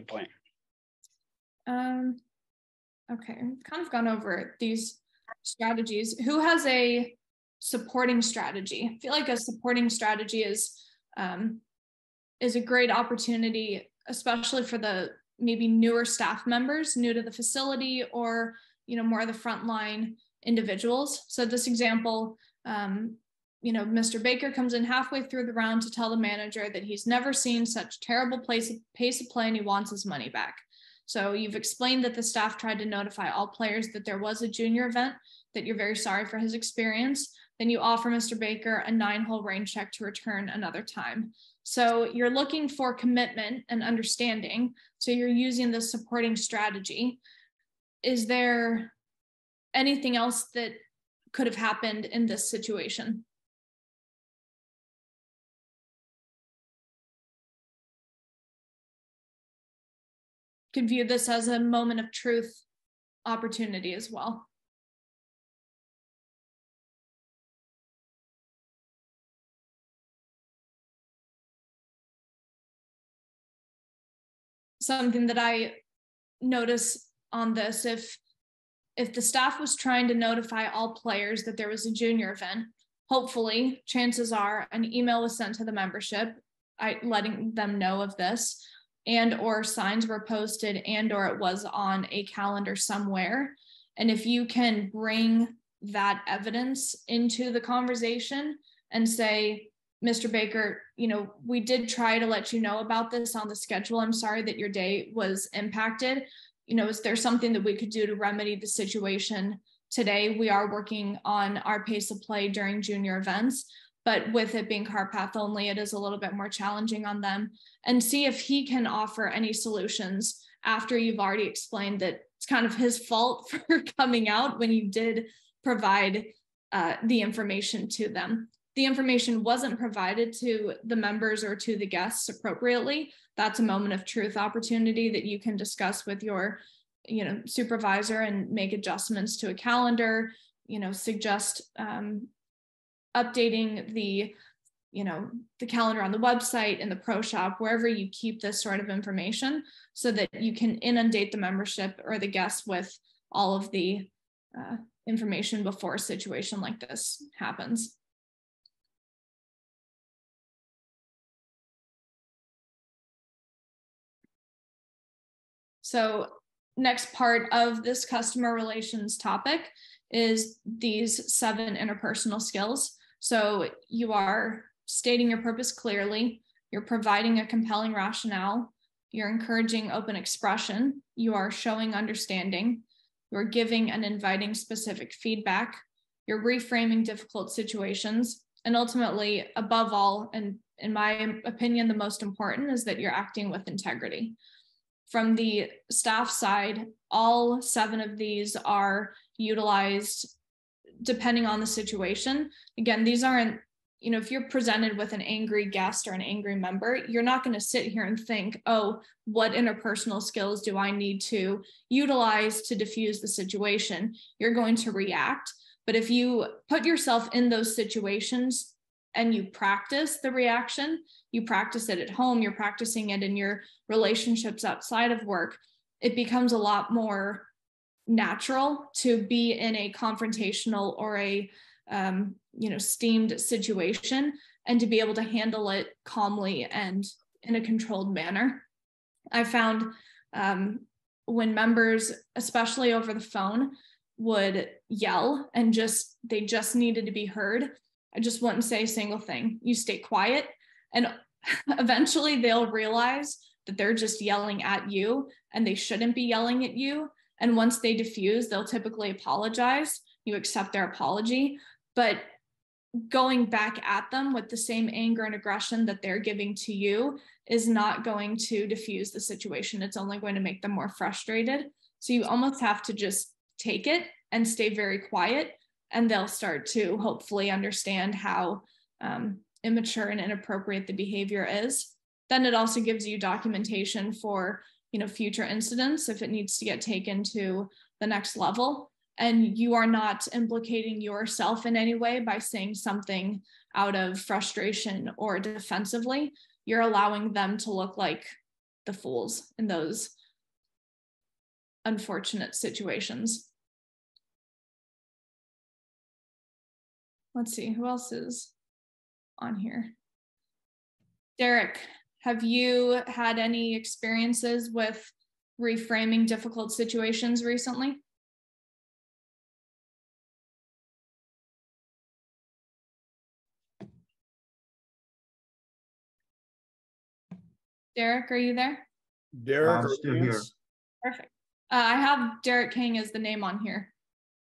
Speaker 2: Okay, kind of gone over these strategies. Who has a supporting strategy? I feel like a supporting strategy is a great opportunity, especially for the maybe newer staff members, new to the facility, or more of the frontline individuals. So this example, Mr. Baker comes in halfway through the round to tell the manager that he's never seen such terrible pace of play and he wants his money back. So you've explained that the staff tried to notify all players that there was a junior event, that you're very sorry for his experience. Then you offer Mr. Baker a 9-hole rain check to return another time. So you're looking for commitment and understanding. So you're using the supporting strategy. Is there anything else that could have happened in this situation? Could view this as a moment of truth opportunity as well. Something that I notice on this, if the staff was trying to notify all players that there was a junior event, hopefully chances are an email was sent to the membership letting them know of this, and or signs were posted, and or it was on a calendar somewhere. And if you can bring that evidence into the conversation and say, Mr. Baker, we did try to let you know about this on the schedule. I'm sorry that your day was impacted. Is there something that we could do to remedy the situation today? We are working on our pace of play during junior events, but with it being car path only, it is a little bit more challenging on them. And see if he can offer any solutions after you've already explained that it's kind of his fault for coming out when you did provide the information to them. The information wasn't provided to the members or to the guests appropriately. That's a moment of truth opportunity that you can discuss with your, supervisor and make adjustments to a calendar, suggest updating the calendar on the website, in the pro shop, wherever you keep this sort of information, so that you can inundate the membership or the guests with all of the information before a situation like this happens. So next part of this customer relations topic is these 7 interpersonal skills. So you are stating your purpose clearly, you're providing a compelling rationale, you're encouraging open expression, you are showing understanding, you're giving and inviting specific feedback, you're reframing difficult situations, and ultimately, above all, and in my opinion, the most important is that you're acting with integrity. From the staff side, all 7 of these are utilized depending on the situation. Again, these aren't, if you're presented with an angry guest or an angry member, you're not going to sit here and think, oh, what interpersonal skills do I need to utilize to diffuse the situation? You're going to react. But if you put yourself in those situations and you practice the reaction, you practice it at home, you're practicing it in your relationships outside of work, it becomes a lot more natural to be in a confrontational or a steamed situation, and to be able to handle it calmly and in a controlled manner. I found when members, especially over the phone, would yell and they just needed to be heard, I just wouldn't say a single thing. You stay quiet, and eventually they'll realize that they're just yelling at you and they shouldn't be yelling at you. And once they diffuse, they'll typically apologize. You accept their apology, but going back at them with the same anger and aggression that they're giving to you is not going to diffuse the situation. It's only going to make them more frustrated. So you almost have to just take it and stay very quiet, and they'll start to hopefully understand how immature and inappropriate the behavior is. Then it also gives you documentation for, future incidents if it needs to get taken to the next level. And you are not implicating yourself in any way by saying something out of frustration or defensively. You're allowing them to look like the fools in those unfortunate situations. Let's see, who else is on here? Derek, have you had any experiences with reframing difficult situations recently? Derek, are you there?
Speaker 1: Derek,
Speaker 6: I'm still here.
Speaker 2: Perfect. I have Derek King as the name on here.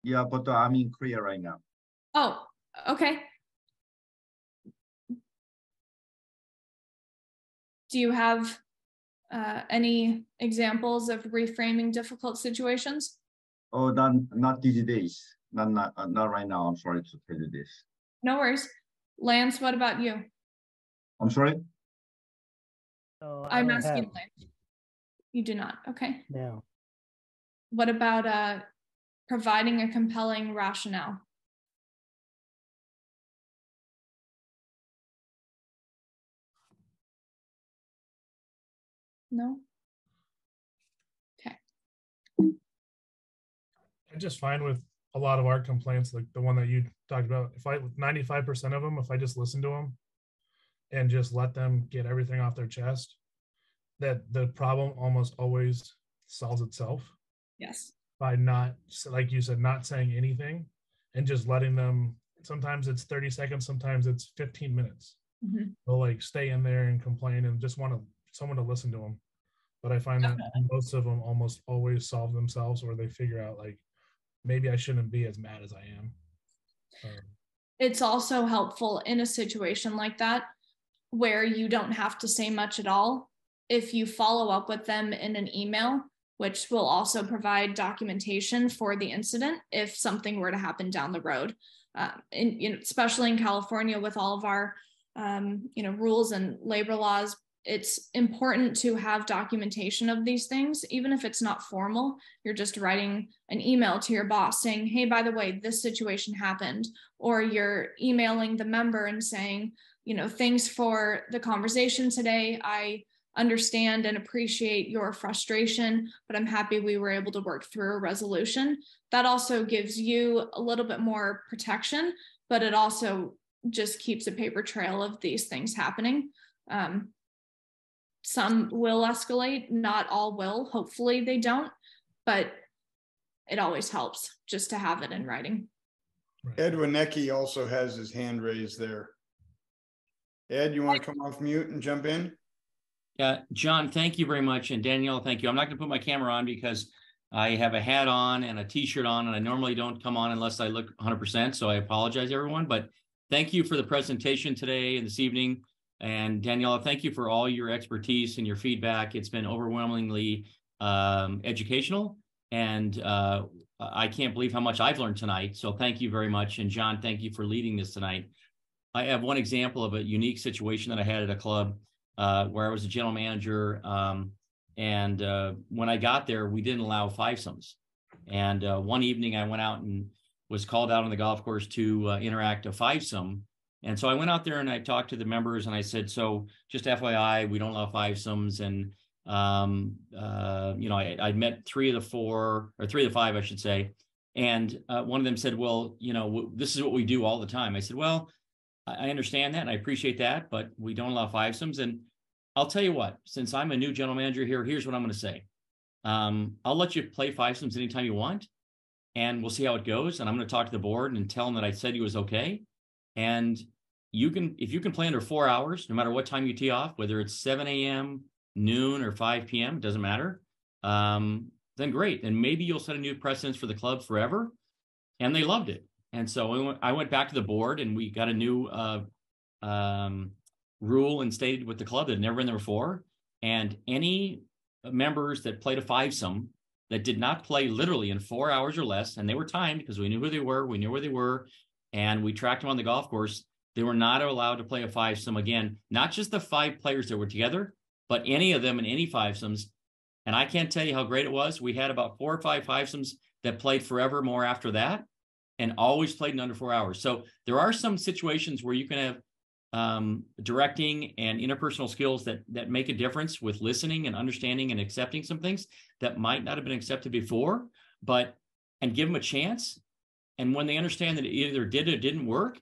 Speaker 6: Yeah, but I'm in Korea right now.
Speaker 2: Oh, okay. Do you have any examples of reframing difficult situations?
Speaker 6: Oh, not these days. Not right now. I'm sorry to tell you this.
Speaker 2: No worries. Lance, what about you?
Speaker 6: I'm sorry?
Speaker 7: No,
Speaker 2: I'm asking Lance. You do not. Okay.
Speaker 7: No.
Speaker 2: What about providing a compelling rationale? No? Okay.
Speaker 4: I just find with a lot of our complaints, like the one that you talked about, if I, 95% of them, if I just listen to them and just let them get everything off their chest, that the problem almost always solves itself.
Speaker 2: Yes.
Speaker 4: By not, like you said, not saying anything and just letting them, sometimes it's 30 seconds, sometimes it's 15 minutes.
Speaker 2: Mm-hmm.
Speaker 4: They'll like stay in there and complain and just want someone to listen to them. But I find that most of them almost always solve themselves, or they figure out like, maybe I shouldn't be as mad as I am.
Speaker 2: It's also helpful in a situation like that where you don't have to say much at all. If you follow up with them in an email, which will also provide documentation for the incident if something were to happen down the road. Especially in California with all of our rules and labor laws, it's important to have documentation of these things, even if it's not formal. You're just writing an email to your boss saying, hey, by the way, this situation happened, or you're emailing the member and saying, thanks for the conversation today. I understand and appreciate your frustration, but I'm happy we were able to work through a resolution. That also gives you a little bit more protection, but it also just keeps a paper trail of these things happening. Some will escalate, not all will. Hopefully they don't, but it always helps just to have it in writing.
Speaker 1: Ed Winecki also has his hand raised there. Ed, you want to come off mute and jump in?
Speaker 8: Yeah, John, thank you very much. And Daniela, thank you. I'm not going to put my camera on because I have a hat on and a t-shirt on, and I normally don't come on unless I look 100%. So I apologize, everyone. But thank you for the presentation today and this evening. And Daniela, thank you for all your expertise and your feedback. It's been overwhelmingly educational. And I can't believe how much I've learned tonight. So thank you very much. And John, thank you for leading this tonight. I have one example of a unique situation that I had at a club where I was a general manager. And when I got there, we didn't allow fivesomes. And one evening I went out and was called out on the golf course to interact a fivesome. And so I went out there and I talked to the members and I said, so just FYI, we don't allow fivesomes. And, I met three of the five, I should say. And one of them said, well, this is what we do all the time. I said, well, I understand that and I appreciate that, but we don't allow fivesomes. And I'll tell you what, since I'm a new general manager here, here's what I'm going to say. I'll let you play fivesomes anytime you want, and we'll see how it goes. And I'm going to talk to the board and tell them that I said he was okay. And if you can play under 4 hours, no matter what time you tee off, whether it's 7 a.m., noon, or 5 p.m., doesn't matter. Then great. And maybe you'll set a new precedence for the club forever. And they loved it. And so I went back to the board and we got a new rule instated with the club that had never been there before. And any members that played a fivesome that did not play literally in 4 hours or less, and they were timed because we knew who they were, we knew where they were, and we tracked them on the golf course, they were not allowed to play a fivesome again. Not just the 5 players that were together, but any of them in any fivesomes. And I can't tell you how great it was. We had about 4 or 5 fivesomes that played forever more after that and always played in under 4 hours. So there are some situations where you can have directing and interpersonal skills that make a difference with listening and understanding and accepting some things that might not have been accepted before, and give them a chance. And when they understand that it either did or didn't work,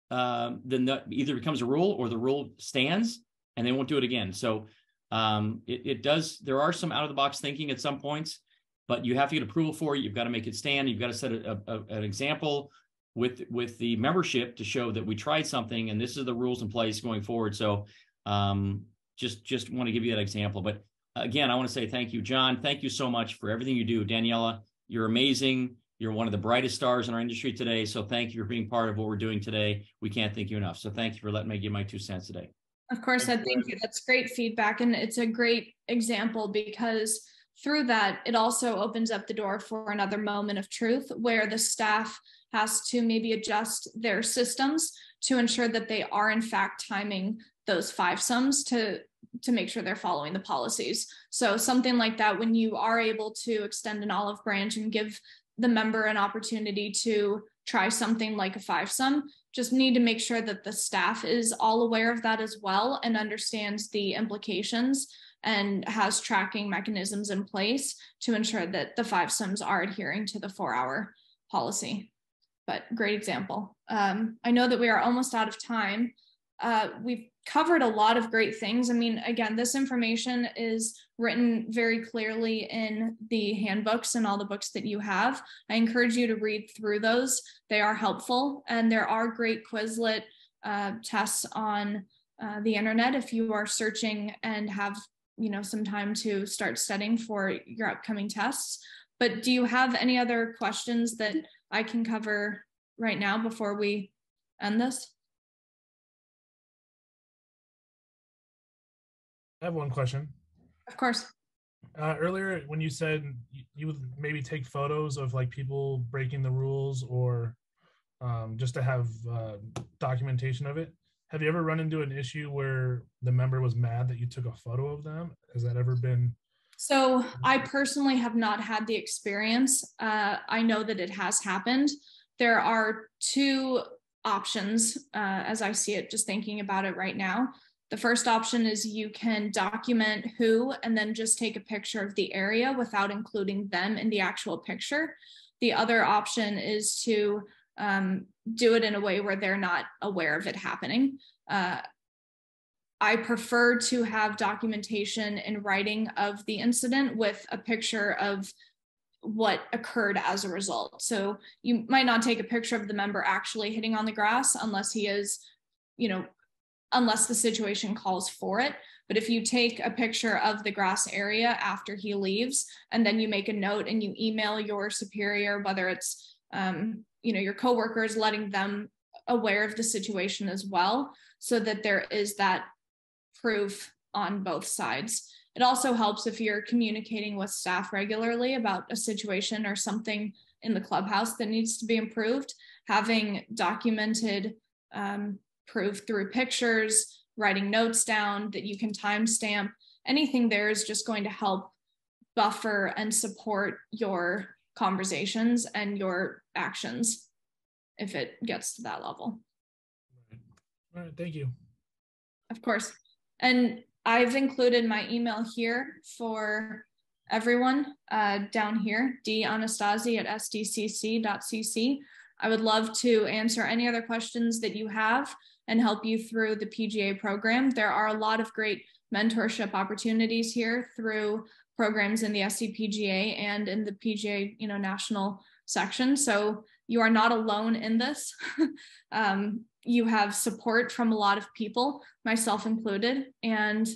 Speaker 8: then that either becomes a rule or the rule stands and they won't do it again. So it does, there are some out of the box thinking at some points, but you have to get approval for it. You've got to make it stand. You've got to set an example with the membership to show that we tried something and this is the rules in place going forward. So just want to give you that example. But again, I want to say thank you, John. Thank you so much for everything you do. Daniela, you're amazing. You're one of the brightest stars in our industry today. So thank you for being part of what we're doing today. We can't thank you enough. So thank you for letting me give my 2 cents today.
Speaker 2: Of course, thank you. That's great feedback. And it's a great example because through that, it also opens up the door for another moment of truth where the staff has to maybe adjust their systems to ensure that they are in fact timing those fivesomes to make sure they're following the policies. So something like that, when you are able to extend an olive branch and give the member an opportunity to try something like a fivesome, just need to make sure that the staff is all aware of that as well and understands the implications and has tracking mechanisms in place to ensure that the fivesomes are adhering to the 4-hour policy. But great example. I know that we are almost out of time. We've covered a lot of great things. I mean, again, this information is written very clearly in the handbooks and all the books that you have. I encourage you to read through those. They are helpful, and there are great Quizlet tests on the internet if you are searching and have some time to start studying for your upcoming tests. But do you have any other questions that I can cover right now before we end this?
Speaker 4: I have one question.
Speaker 2: Of course.
Speaker 4: Earlier, when you said you would maybe take photos of like people breaking the rules or just to have documentation of it, have you ever run into an issue where the member was mad that you took a photo of them? Has that ever been?
Speaker 2: So I personally have not had the experience. I know that it has happened. There are 2 options as I see it, just thinking about it right now. The first option is you can document who and then just take a picture of the area without including them in the actual picture. The other option is to do it in a way where they're not aware of it happening. I prefer to have documentation in writing of the incident with a picture of what occurred as a result. So you might not take a picture of the member actually hitting on the grass unless he is, unless the situation calls for it. But if you take a picture of the grass area after he leaves, and then you make a note and you email your superior, whether it's, your coworkers, letting them aware of the situation as well, so that there is that proof on both sides. It also helps if you're communicating with staff regularly about a situation or something in the clubhouse that needs to be improved, having documented proof through pictures, writing notes down that you can timestamp. Anything there is just going to help buffer and support your conversations and your actions if it gets to that level.
Speaker 4: All right, thank you.
Speaker 2: Of course. And I've included my email here for everyone down here, danastasi@sdcc.cc. I would love to answer any other questions that you have. and help you through the PGA program. There are a lot of great mentorship opportunities here through programs in the SCPGA and in the PGA, national section. So you are not alone in this. You have support from a lot of people, myself included, and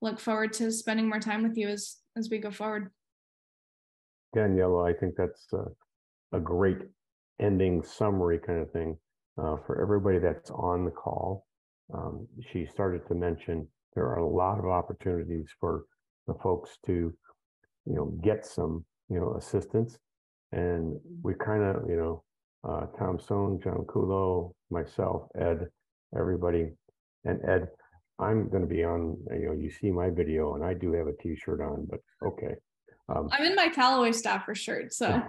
Speaker 2: look forward to spending more time with you as we go forward.
Speaker 3: Daniela, I think that's a great ending summary kind of thing for everybody that's on the call. She started to mention there are a lot of opportunities for the folks to, get some, assistance. And we kind of, Tom Sohn, John Kulo, myself, Ed, everybody. And Ed, I'm going to be on, you see my video and I do have a t-shirt on, but okay.
Speaker 2: I'm in my Callaway staffer shirt, so.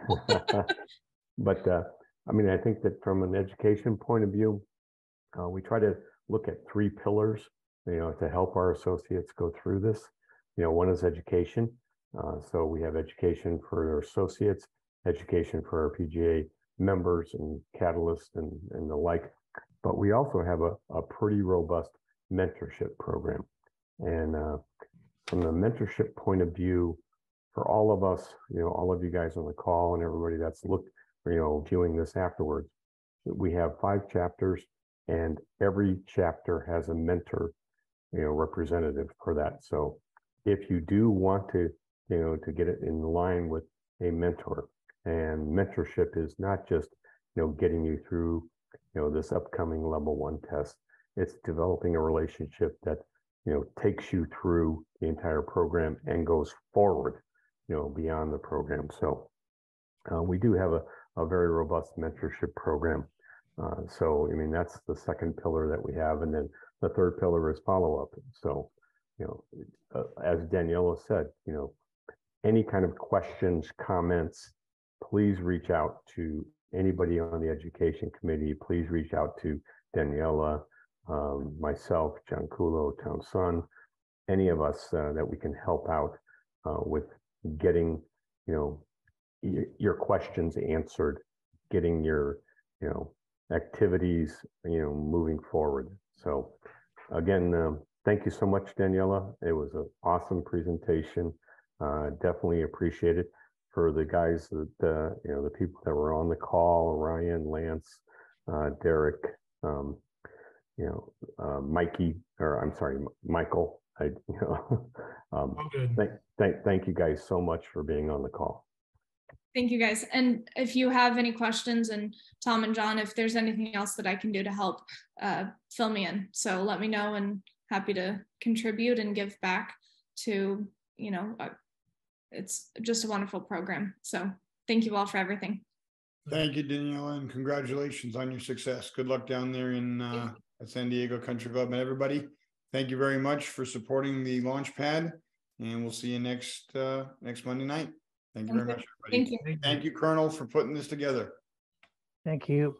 Speaker 3: But I think that from an education point of view, we try to look at 3 pillars, to help our associates go through this. One is education. So we have education for our associates, education for our PGA members and catalysts and the like. But we also have a pretty robust mentorship program. And from the mentorship point of view, for all of us, all of you guys on the call and everybody that's viewing this afterwards, we have 5 chapters, and every chapter has a mentor, representative for that. So if you do want to, to get it in line with a mentor, and mentorship is not just, getting you through, this upcoming level 1 test, it's developing a relationship that, takes you through the entire program and goes forward, beyond the program. So we do have a very robust mentorship program. So, that's the second pillar that we have. And then the third pillar is follow-up. So, as Daniela said, any kind of questions, comments, please reach out to anybody on the education committee. Please reach out to Daniela, myself, John Kulo, Tom Sun, any of us that we can help out with getting, your questions answered, getting your, activities, moving forward. So again, thank you so much, Daniela. It was an awesome presentation. Definitely appreciate it. For the guys that, the people that were on the call, Ryan, Lance, Derek, Mikey, or I'm sorry, Michael. Thank you guys so much for being on the call.
Speaker 2: Thank you guys. And if you have any questions, and Tom and John, if there's anything else that I can do to help, fill me in. So let me know, and happy to contribute and give back to, it's just a wonderful program. So thank you all for everything.
Speaker 1: Thank you, Daniela, and congratulations on your success. Good luck down there in at San Diego Country Club. And everybody, thank you very much for supporting the LaunchPad, and we'll see you next Monday night. Thank you very much, everybody.
Speaker 2: Thank you.
Speaker 1: Thank you, Colonel, for putting this together.
Speaker 7: Thank you.